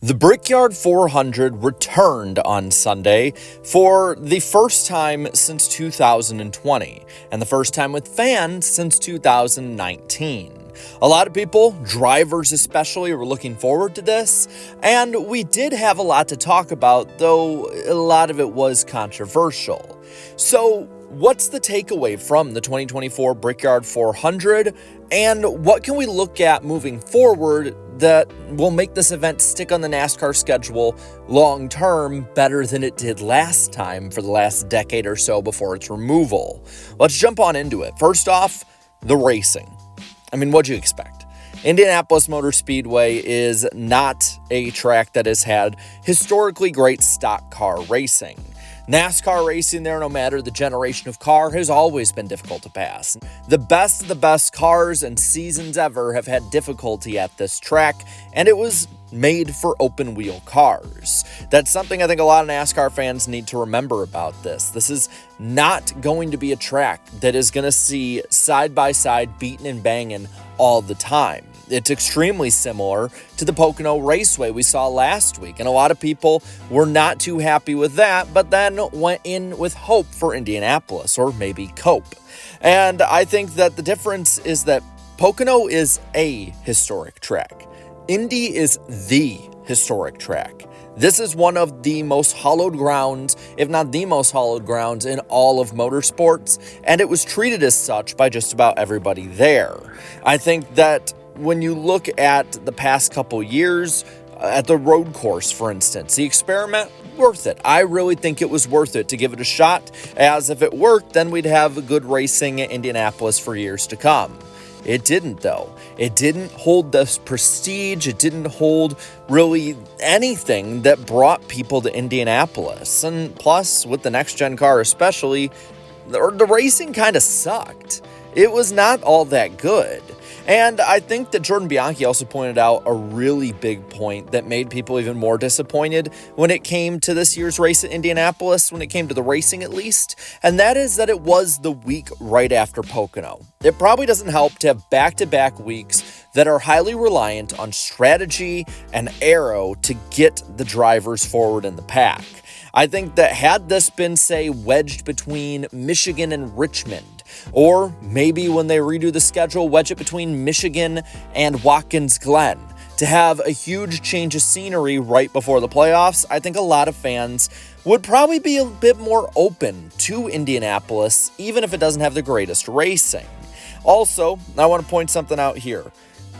The Brickyard 400 returned on Sunday for the first time since 2020, and the first time with fans since 2019. A lot of people, drivers especially, were looking forward to this, and we did have a lot to talk about, though a lot of it was controversial. So, what's the takeaway from the 2024 Brickyard 400, and what can we look at moving forward that will make this event stick on the NASCAR schedule long term better than it did last time for the last decade or so before its removal? Let's jump on into it. First off, the racing. I mean, what'd you expect? Indianapolis Motor Speedway is not a track that has had historically great stock car racing. NASCAR racing there, no matter the generation of car, has always been difficult to pass. The best of the best cars and seasons ever have had difficulty at this track, and it was made for open wheel cars. That's something I think a lot of NASCAR fans need to remember about this. This is not going to be a track that is going to see side by side beating and banging all the time. It's extremely similar to the Pocono Raceway we saw last week, and a lot of people were not too happy with that, but then went in with hope for Indianapolis, or maybe cope. And I think that the difference is that Pocono is a historic track. Indy is the historic track. This is one of the most hallowed grounds, if not the most hallowed grounds in all of motorsports, and it was treated as such by just about everybody there. I think that when you look at the past couple years, at the road course, for instance, the experiment, worth it. I really think it was worth it to give it a shot, as if it worked, then we'd have good racing at Indianapolis for years to come. It didn't, though. It didn't hold the prestige. It didn't hold really anything that brought people to Indianapolis. And plus, with the next-gen car especially, the racing kind of sucked. It was not all that good. And I think that Jordan Bianchi also pointed out a really big point that made people even more disappointed when it came to this year's race at Indianapolis, when it came to the racing at least, and that is that it was the week right after Pocono. It probably doesn't help to have back-to-back weeks that are highly reliant on strategy and aero to get the drivers forward in the pack. I think that had this been, say, wedged between Michigan and Richmond, or maybe when they redo the schedule, wedge it between Michigan and Watkins Glen, to have a huge change of scenery right before the playoffs, I think a lot of fans would probably be a bit more open to Indianapolis, even if it doesn't have the greatest racing. Also, I want to point something out here.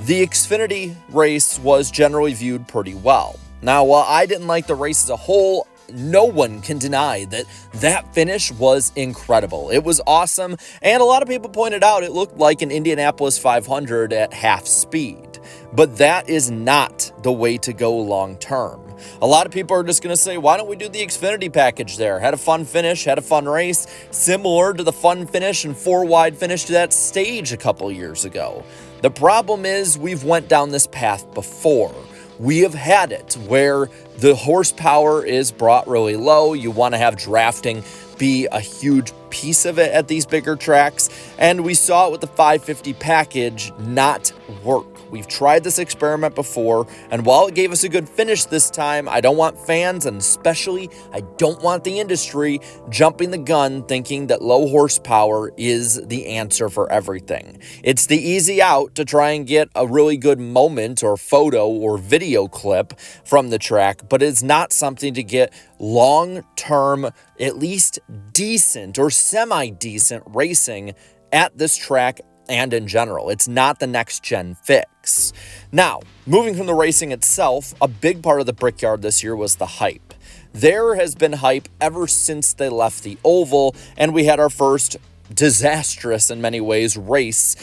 The Xfinity race was generally viewed pretty well. Now, while I didn't like the race as a whole, no one can deny that that finish was incredible. It was awesome, and a lot of people pointed out it looked like an Indianapolis 500 at half speed. But that is not the way to go long term. A lot of people are just going to say, why don't we do the Xfinity package there? Had a fun finish, had a fun race, similar to the fun finish and four-wide finish to that stage a couple years ago. The problem is we've went down this path before. We have had it where the horsepower is brought really low. You want to have drafting be a huge piece of it at these bigger tracks. And we saw it with the 550 package not work. We've tried this experiment before, and while it gave us a good finish this time, I don't want fans, and especially I don't want the industry jumping the gun thinking that low horsepower is the answer for everything. It's the easy out to try and get a really good moment or photo or video clip from the track, but it's not something to get long-term, at least decent or semi-decent racing at this track and in general. It's not the next-gen fix. Now, moving from the racing itself, a big part of the Brickyard this year was the hype. There has been hype ever since they left the oval, and we had our first disastrous, in many ways, race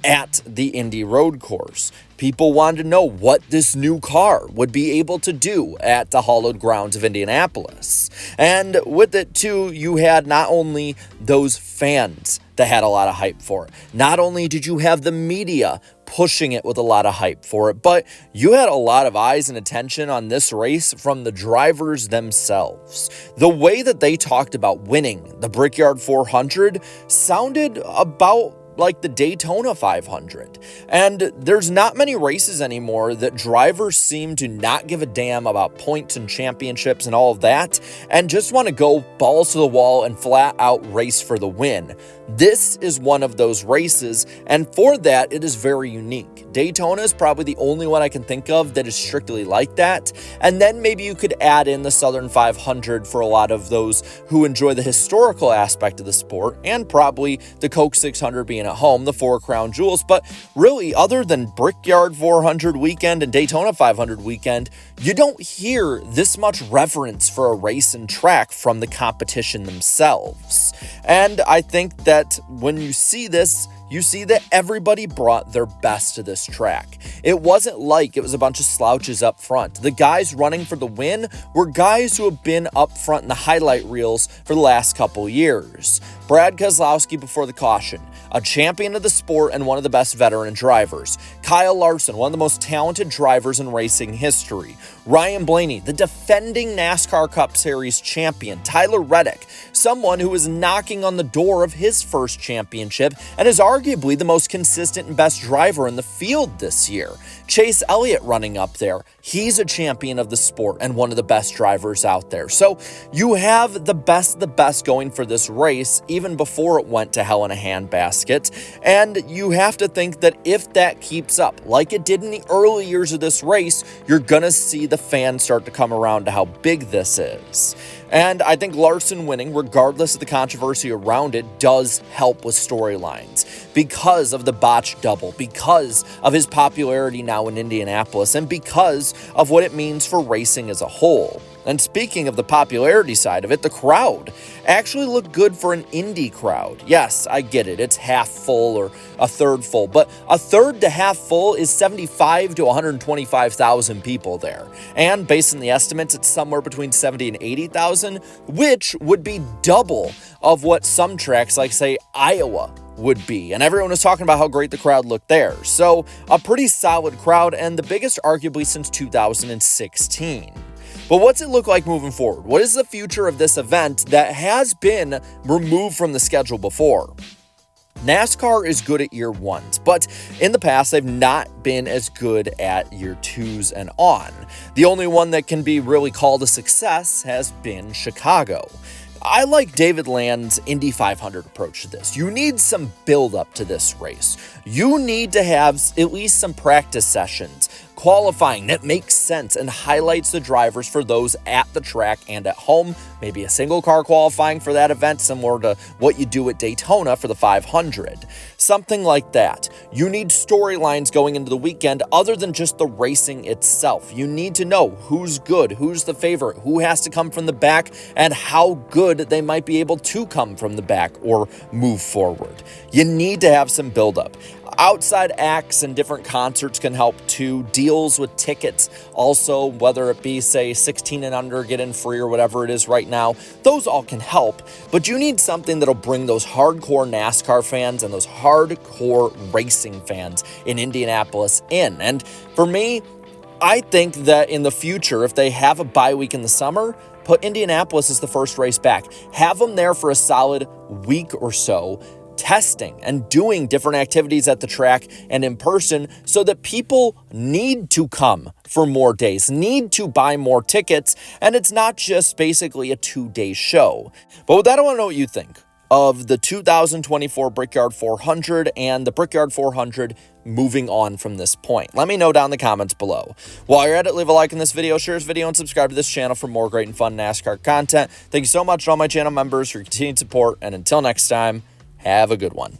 at the Indy road course. People wanted to know what this new car would be able to do at the hallowed grounds of Indianapolis. And with it, too, you had not only those fans that had a lot of hype for it. Not only did you have the media pushing it with a lot of hype for it, but you had a lot of eyes and attention on this race from the drivers themselves. The way that they talked about winning the Brickyard 400 sounded about like the Daytona 500. And there's not many races anymore that drivers seem to not give a damn about points and championships and all of that, and just want to go balls to the wall and flat out race for the win. This is one of those races, and for that, it is very unique. Daytona is probably the only one I can think of that is strictly like that, and then maybe you could add in the Southern 500 for a lot of those who enjoy the historical aspect of the sport, and probably the Coke 600 being at home, the 4 crown jewels. But really, other than Brickyard 400 weekend and Daytona 500 weekend, you don't hear this much reverence for a race and track from the competition themselves. And I think that when you see this, you see that everybody brought their best to this track. It wasn't like it was a bunch of slouches up front. The guys running for the win were guys who have been up front in the highlight reels for the last couple years. Brad Keselowski before the caution, a champion of the sport and one of the best veteran drivers. Kyle Larson, one of the most talented drivers in racing history. Ryan Blaney, the defending NASCAR Cup Series champion. Tyler Reddick, someone who is knocking on the door of his first championship and is arguably the most consistent and best driver in the field this year. Chase Elliott running up there. He's a champion of the sport and one of the best drivers out there. So you have the best going for this race even before it went to hell in a handbasket. And you have to think that if that keeps up, like it did in the early years of this race, you're going to see the fans start to come around to how big this is. And I think Larson winning, regardless of the controversy around it, does help with storylines because of the botched double, because of his popularity now in Indianapolis, and because of what it means for racing as a whole. And speaking of the popularity side of it, the crowd actually looked good for an Indy crowd. Yes, I get it. It's half full or a third full, but a third to half full is 75 to 125,000 people there. And based on the estimates, it's somewhere between 70 and 80,000, which would be double of what some tracks like, say, Iowa would be. And everyone was talking about how great the crowd looked there. So a pretty solid crowd, and the biggest arguably since 2016. But what's it look like moving forward? What is the future of this event that has been removed from the schedule before? NASCAR is good at year ones, but in the past, they've not been as good at year twos and on. The only one that can be really called a success has been Chicago. I like David Land's Indy 500 approach to this. You need some build up to this race. You need to have at least some practice sessions, qualifying that makes sense and highlights the drivers for those at the track and at home. Maybe a single car qualifying for that event, similar to what you do at Daytona for the 500. Something like that. You need storylines going into the weekend other than just the racing itself. You need to know who's good, who's the favorite, who has to come from the back, and how good they might be able to come from the back or move forward. You need to have some buildup. Outside acts and different concerts can help too. Deals with tickets also, whether it be, say, 16 and under, get in free or whatever it is right now, those all can help. But you need something that'll bring those hardcore NASCAR fans and those hardcore racing fans in Indianapolis in. And for me, I think that in the future, if they have a bye week in the summer, put Indianapolis as the first race back. Have them there for a solid week or so, testing and doing different activities at the track and in person so that people need to come for more days, need to buy more tickets, and it's not just basically a 2-day show. But with that, I want to know what you think of the 2024 Brickyard 400 and the Brickyard 400 moving on from this point. Let me know down in the comments below. While you're at it, leave a like on this video, share this video, and subscribe to this channel for more great and fun NASCAR content. Thank you so much to all my channel members for your continued support, and until next time, have a good one.